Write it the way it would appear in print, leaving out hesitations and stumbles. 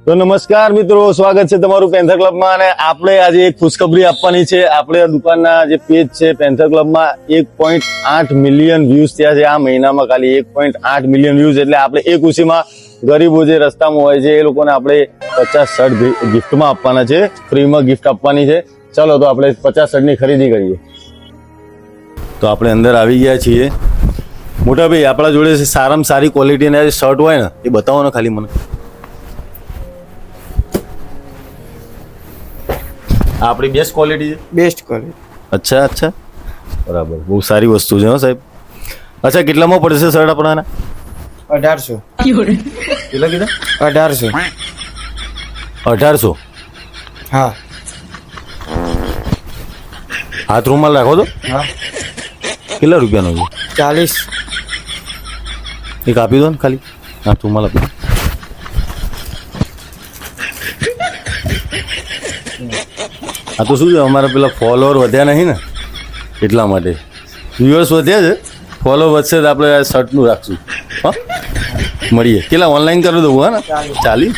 તો નમસ્કાર મિત્રો, સ્વાગત છે તમારું પેન્થર ક્લબમાં. અને આપણે આજે એક ખુશખબરી આપવાની છે. આપણે દુકાનના જે પેજ છે પેન્થર ક્લબમાં 1.8 મિલિયન વ્યૂઝ થયા છે આ મહિનામાં. ખાલી 1.8 મિલિયન વ્યૂઝ. એટલે આપણે એ ખુશીમાં ગરીબો જે રસ્તામાં હોય છે એ લોકોને આપણે 50 શર્ટ ગિફ્ટમાં આપવાના છે, ફ્રીમાં ગિફ્ટ આપવાની છે. ચાલો તો આપણે 50 શર્ટની ખરીદી કરીએ. તો આપણે અંદર આવી ગયા છીએ. મોટા ભાઈ, આપણા જોડે સારામાં સારી ક્વોલિટીના શર્ટ હોય ને એ બતાવો ને ખાલી મને. આપણી બેસ્ટ ક્વોલિટી છે. Best quality. અચ્છા, બરાબર. બહુ સારી વસ્તુ છે હો સાહેબ. અચ્છા, કેટલામાં પડશે શર્ટ આપણાને? 1800. કેટલા કીધા? 1800. 1800. હા. હાથ રૂમાલ રાખો તો. હા. કેટલા રૂપિયાનો છે? 40. એક આપી દો ને ખાલી. હાથ રૂમાલ આપી દો. આ તો શું છે, અમારા પેલા ફોલોઅર વધ્યા નહીં ને એટલા માટે. વ્યુઅર્સ વધ્યા છે, ફોલો વધશે તો આપણે આ શર્ટનું રાખશું. હા, મળીએ. કેટલા ઓનલાઈન કરી દઉં? હા ને, 40.